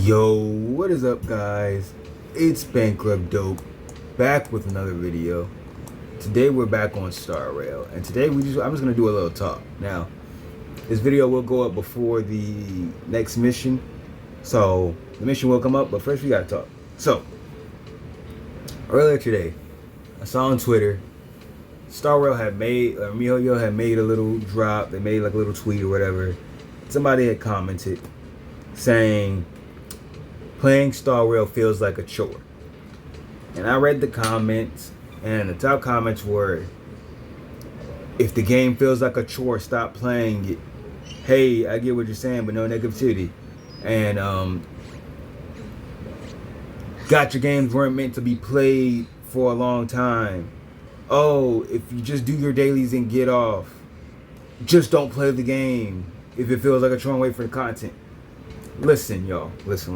Yo, what is up, guys? It's Bankrupt Dope, back with another video. Today we're back on Star Rail, and today I'm just gonna do a little talk. Now, this video will go up before the next mission, so the mission will come up. But first, we gotta talk. So, earlier today, I saw on Twitter, Star Rail had made, MiHoYo had made a little drop. They made like a little tweet or whatever. Somebody had commented saying, playing Star Rail feels like a chore. And I read the comments, and the top comments were, if the game feels like a chore, stop playing it. Hey, I get what you're saying, but no negativity. And gacha games weren't meant to be played for a long time. Oh, if you just do your dailies and get off, just don't play the game if it feels like a chore and wait for the content. Listen, y'all. Listen.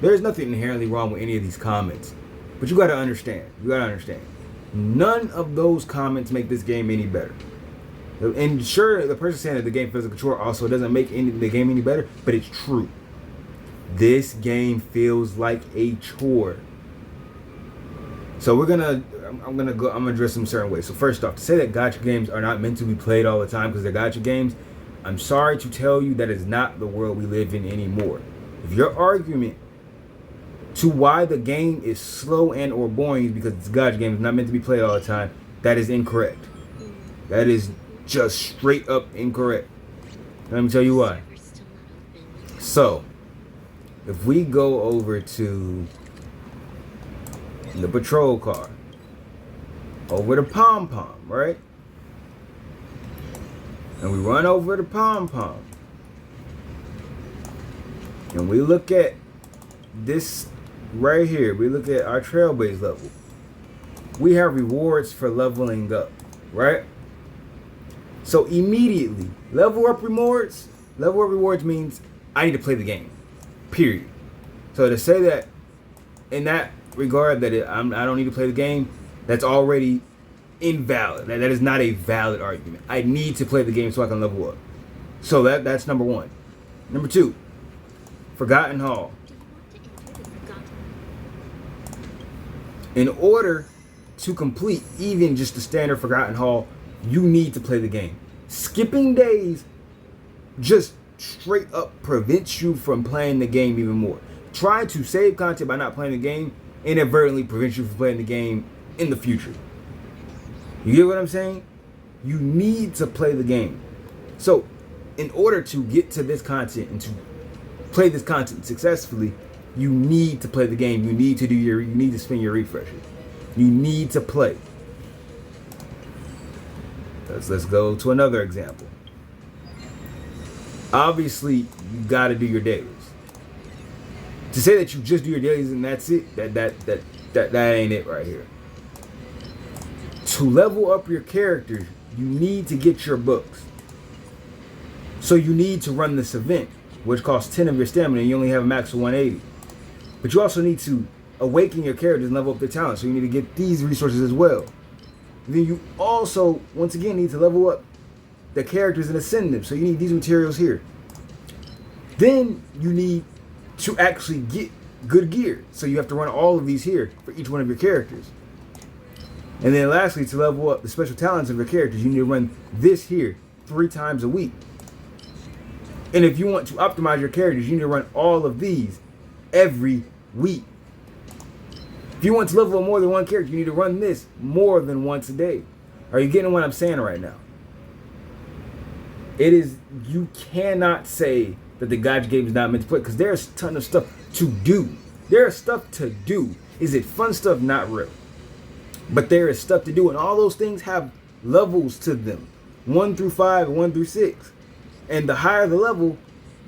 There's nothing inherently wrong with any of these comments. But you gotta understand. None of those comments make this game any better. And sure, the person saying that the game feels like a chore also doesn't make the game any better, but it's true. This game feels like a chore. So I'm gonna address them certain ways. So first off, to say that gacha games are not meant to be played all the time because they're gacha games, I'm sorry to tell you that is not the world we live in anymore. If your argument to why the game is slow and or boring is because it's a gacha game, it's not meant to be played all the time, that is incorrect. That is just straight up incorrect. Let me tell you why. So, if we go over to the patrol car, over the pom-pom, right? And we run over the pom-pom. And we look at this right here. We look at our trailblaze level. We have rewards for leveling up, right? So immediately, level up rewards means I need to play the game, period. So to say that in that regard that I don't need to play the game, that's already invalid. That is not a valid argument. I need to play the game so I can level up. So that's number one. Number two, Forgotten Hall. In order to complete even just the standard Forgotten Hall, you need to play the game. Skipping days just straight up prevents you from playing the game even more. Trying to save content by not playing the game inadvertently prevents you from playing the game in the future. You get what I'm saying? You need to play the game. So, in order to get to this content and to play this content successfully, you need to play the game. You need to spin your refresher. You need to play. Let's go to another example. Obviously, you got to do your dailies. To say that you just do your dailies and that's it, that ain't it right here. To level up your characters, you need to get your books. So you need to run this event, which costs 10 of your stamina, and you only have a max of 180. But you also need to awaken your characters and level up their talent, so you need to get these resources as well. Then you also, once again, need to level up the characters and ascend them, so you need these materials here. Then you need to actually get good gear, so you have to run all of these here for each one of your characters. And then lastly, to level up the special talents of your characters, you need to run this here 3 times a week. And if you want to optimize your characters, you need to run all of these every week. If you want to level up more than one character, you need to run this more than once a day. Are you getting what I'm saying right now? You cannot say that the gacha game is not meant to play, because there's a ton of stuff to do. There's stuff to do. Is it fun stuff? Not really. But there is stuff to do, and all those things have levels to them. 1 through 5 and 1 through 6. And the higher the level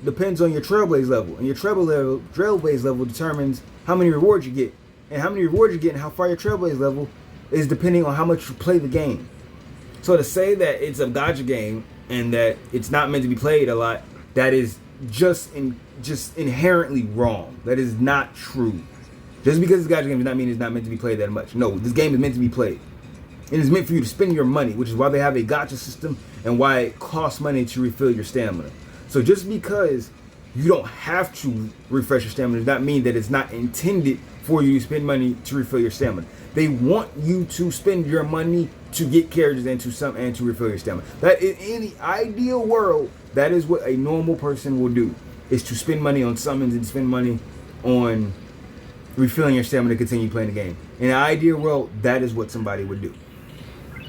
depends on your trailblaze level. And your trailblaze level determines how many rewards you get. And how many rewards you get and how far your trailblaze level is depending on how much you play the game. So to say that it's a gacha game and that it's not meant to be played a lot, that is just inherently wrong. That is not true. Just because it's a gacha game does not mean it's not meant to be played that much. No, this game is meant to be played. It is meant for you to spend your money, which is why they have a gacha system and why it costs money to refill your stamina. So just because You don't have to refresh your stamina. Does not mean that it's not intended for you to spend money to refill your stamina. They want you to spend your money to get characters and to refill your stamina. That in the ideal world, that is what a normal person will do, is to spend money on summons and spend money on refilling your stamina to continue playing the game. In an ideal world, that is what somebody would do.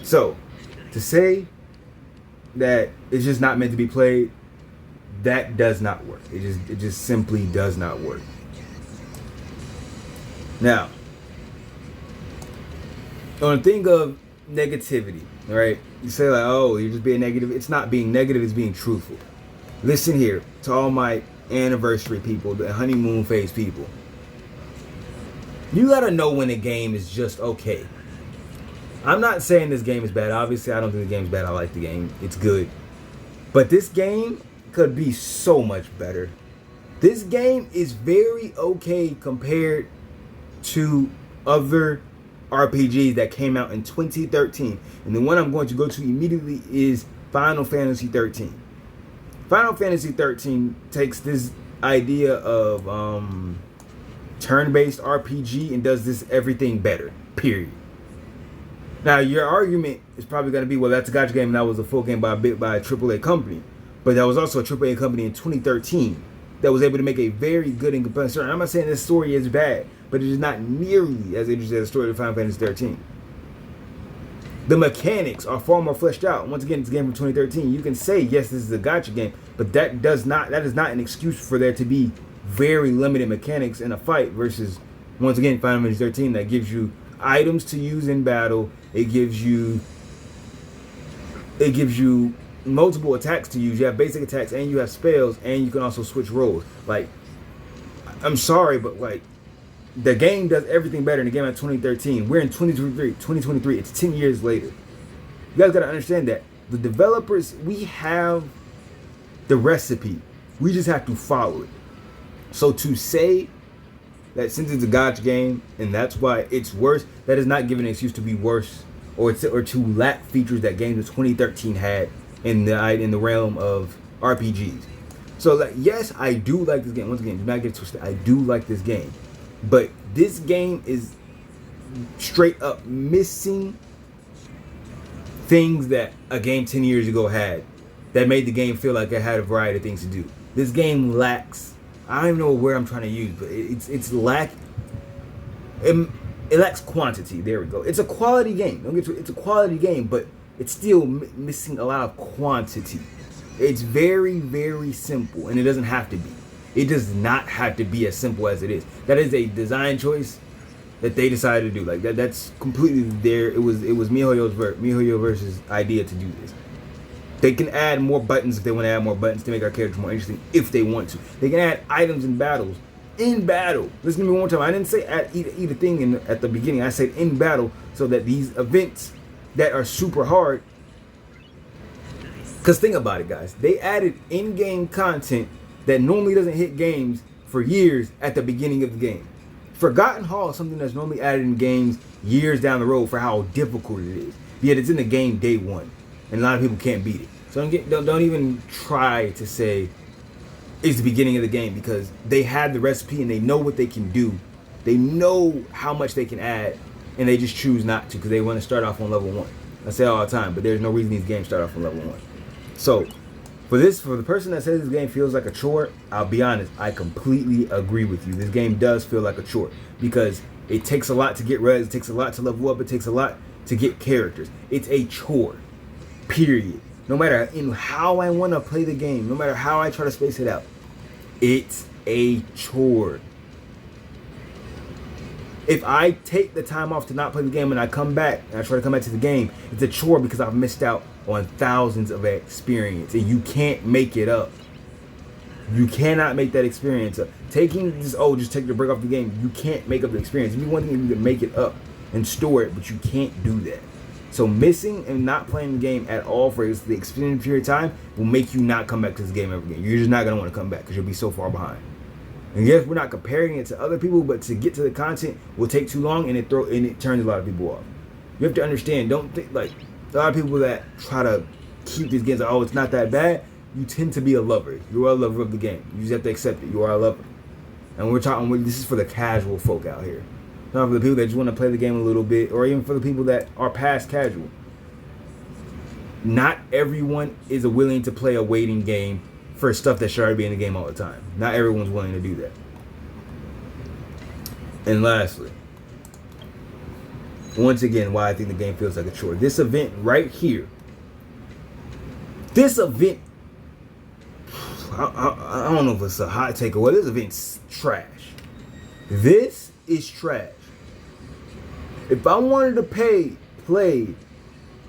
So, to say that it's just not meant to be played, that does not work. It just simply does not work. Now, on the thing of negativity, right? You say like, oh, you're just being negative. It's not being negative, it's being truthful. Listen here to all my anniversary people, the honeymoon phase people. You gotta know when a game is just okay. I'm not saying this game is bad. Obviously, I don't think the game is bad. I like the game. It's good. But this game could be so much better. This game is very okay compared to other RPGs that came out in 2013. And the one I'm going to go to immediately is Final Fantasy 13. Final Fantasy 13 takes this idea of turn-based RPG and does this everything better, period. Now, your argument is probably going to be, well, that's a gacha game and that was a full game by a AAA company. But that was also a AAA company in 2013 that was able to make a very good and compelling story. I'm not saying this story is bad, but it is not nearly as interesting as the story of Final Fantasy 13. The mechanics are far more fleshed out. Once again, it's a game from 2013. You can say, yes, this is a gacha game, but that is not an excuse for there to be very limited mechanics in a fight versus, once again, Final Fantasy 13 that gives you items to use in battle. It gives you multiple attacks to use. You have basic attacks and you have spells, and you can also switch roles. Like, I'm sorry, but like, the game does everything better in the game at 2013. We're in 2023. It's 10 years later. You guys gotta understand that the developers, we have the recipe. We just have to follow it. So to say that since it's a gacha game and that's why it's worse, that is not giving an excuse to be worse or to lack features that games of 2013 had in the realm of RPGs. So like, yes, I do like this game. Once again, do not get twisted. I do like this game, but this game is straight up missing things that a game 10 years ago had that made the game feel like it had a variety of things to do. This game lacks, I don't even know what word I'm trying to use, but it lacks quantity. There we go. It's a quality game. Don't get to it. It's a quality game, but it's still missing a lot of quantity. It's very, very simple, and it doesn't have to be. It does not have to be as simple as it is. That is a design choice that they decided to do. Like that's completely there. It was MiHoYo versus idea to do this. They can add more buttons if they want to add more buttons to make our characters more interesting if they want to. They can add items in battles. In battle. Listen to me one more time. I didn't say eat a thing at the beginning. I said in battle, so that these events that are super hard. Because think about it, guys. They added in-game content that normally doesn't hit games for years at the beginning of the game. Forgotten Hall is something that's normally added in games years down the road for how difficult it is. Yet it's in the game day one. And a lot of people can't beat it. So don't even try to say it's the beginning of the game, because they have the recipe and they know what they can do. They know how much they can add, and they just choose not to because they want to start off on level 1. I say all the time, but there's no reason these games start off on level 1. So for the person that says this game feels like a chore, I'll be honest, I completely agree with you. This game does feel like a chore because it takes a lot to get res, it takes a lot to level up, it takes a lot to get characters. It's a chore. Period. No matter how I want to play the game, no matter how I try to space it out, it's a chore. If I take the time off to not play the game and I come back and I try to come back to the game, it's a chore because I've missed out on thousands of experience, and you can't make it up. You cannot make that experience up. Just take your break off the game. You can't make up the experience. It'd be one thing if you can make it up and store it, but you can't do that. So missing and not playing the game at all for the extended period of time will make you not come back to this game ever again. You're just not going to want to come back because you'll be so far behind. And yes, we're not comparing it to other people, but to get to the content will take too long, and it turns a lot of people off. You have to understand, don't think like a lot of people that try to keep these games like, oh, it's not that bad. you tend to be a lover. You are a lover of the game. You just have to accept it. You are a lover. And we're talking, this is for the casual folk out here. Not for the people that just want to play the game a little bit, or even for the people that are past casual. Not everyone is willing to play a waiting game for stuff that should already be in the game all the time. Not everyone's willing to do that. And lastly, once again, why I think the game feels like a chore. This event right here. This event, I don't know if it's a hot take or what. This event's trash. This is trash. If I wanted to play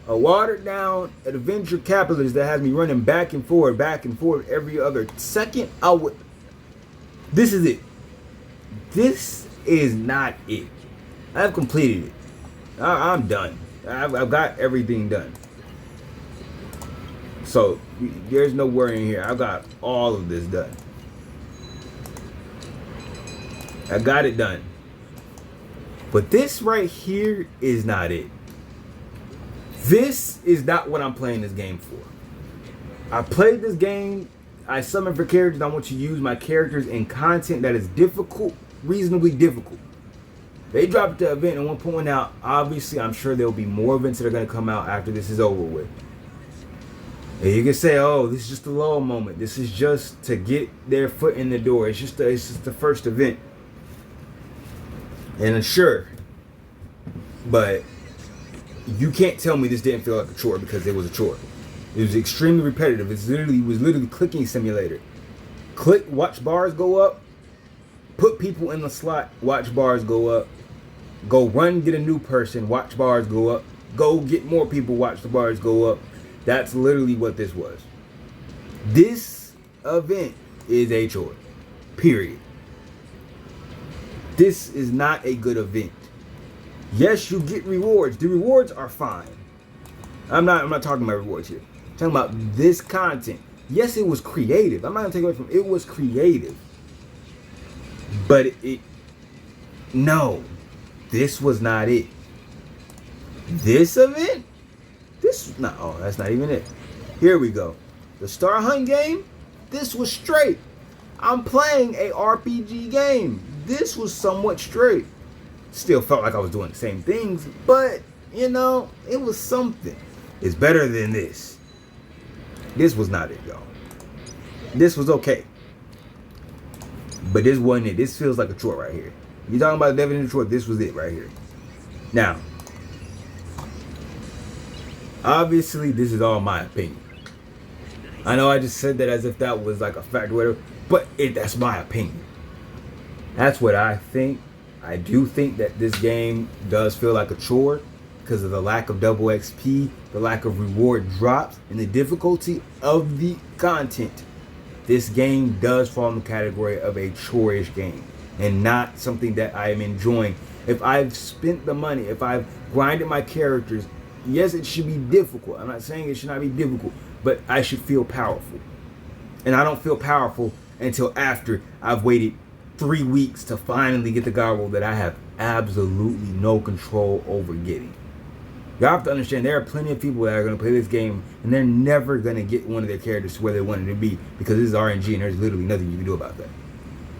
a watered down adventure capitalist that has me running back and forth every other second, I would. This is it. This is not it. I've completed it. I'm done. I've got everything done. So there's no worrying here. I've got all of this done. I got it done. But this right here is not it. This is not what I'm playing this game for. I played this game. I summon for characters. I want to use my characters in content that is difficult, reasonably difficult. They dropped the event and one point out. Obviously, I'm sure there'll be more events that are going to come out after this is over with. And you can say, "Oh, this is just a lull moment. This is just to get their foot in the door. It's just the first event." And sure, but you can't tell me this didn't feel like a chore because it was a chore. It was extremely repetitive. It was literally clicking simulator. Click, watch bars go up. Put people in the slot, watch bars go up. Go run, get a new person, watch bars go up. Go get more people, watch the bars go up. That's literally what this was. This event is a chore. Period. This is not a good event. Yes, you get rewards. The rewards are fine. I'm not talking about rewards here. I'm talking about this content. Yes, it was creative. I'm not gonna take away from it. It was creative. But no, this was not it. This event? That's not even it. Here we go. The Star Hunt game, this was straight. I'm playing a RPG game. This was somewhat straight. Still felt like I was doing the same things, but, it was something. It's better than this. This was not it, y'all. This was okay. But this wasn't it. This feels like a chore right here. You're talking about the definition of chore, this was it right here. Now, obviously, this is all my opinion. I know I just said that as if that was like a fact or whatever, but that's my opinion. That's what I think. I do think that this game does feel like a chore because of the lack of double XP, the lack of reward drops, and the difficulty of the content. This game does fall in the category of a chore-ish game and not something that I am enjoying. If I've spent the money, if I've grinded my characters, yes, it should be difficult. I'm not saying it should not be difficult, but I should feel powerful. And I don't feel powerful until after I've waited 3 weeks to finally get the god roll that I have absolutely no control over getting. Y'all have to understand there are plenty of people that are going to play this game and they're never going to get one of their characters to where they want it to be because this is RNG and there's literally nothing you can do about that.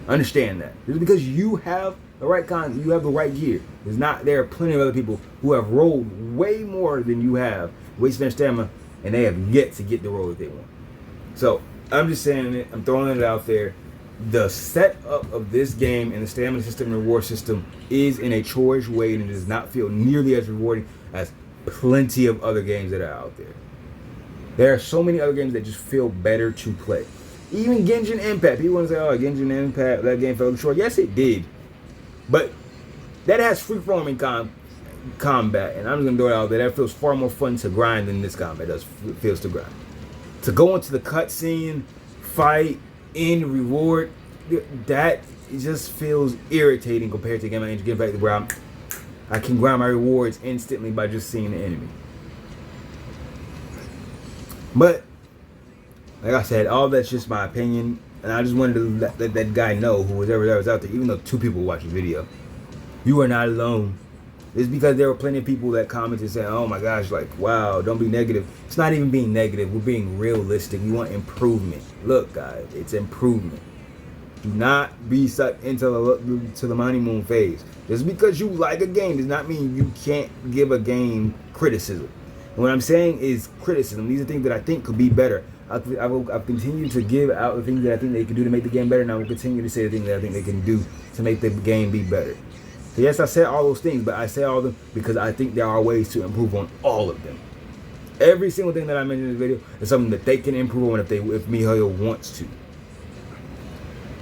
Understand that. It's because you have the right content, you have the right gear. There are plenty of other people who have rolled way more than you have, wasted their stamina, and they have yet to get the roll that they want. So I'm just saying it, I'm throwing it out there. The setup of this game and the stamina system and reward system is in a chore-ish way and it does not feel nearly as rewarding as plenty of other games that are out there. There are so many other games that just feel better to play. Even Genshin Impact. People want to say, "Oh, Genshin Impact, that game felt short." Yes, it did. But that has free-forming combat. And I'm just going to throw it out there. That feels far more fun to grind than this combat feels to grind. To go into the cutscene, fight, end, reward, that just feels irritating compared to Game Impact where I can grind my rewards instantly by just seeing the enemy. But like I said, all that's just my opinion, and I just wanted to let that guy know, who was ever that was out there, even though 2 people watch the video, you are not alone. It's because there were plenty of people that commented saying, oh my gosh, like, wow, don't be negative. It's not even being negative. We're being realistic. We want improvement. Look, guys, it's improvement. Do not be sucked into the honeymoon phase. Just because you like a game does not mean you can't give a game criticism. And what I'm saying is criticism. These are things that I think could be better. I've continued to give out the things that I think they can do to make the game better, and I will continue to say the things that I think they can do to make the game be better. So yes, I said all those things, but I say all of them because I think there are ways to improve on all of them. Every single thing that I mentioned in this video is something that they can improve on if MiHoYo wants to.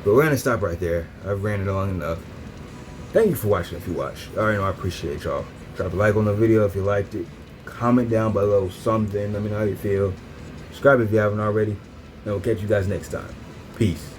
But we're gonna stop right there. I've ranted long enough. Thank you for watching. If you watched, I already know I appreciate y'all. Drop a like on the video if you liked it. Comment down below something. Let me know how you feel. Subscribe if you haven't already. And we'll catch you guys next time. Peace.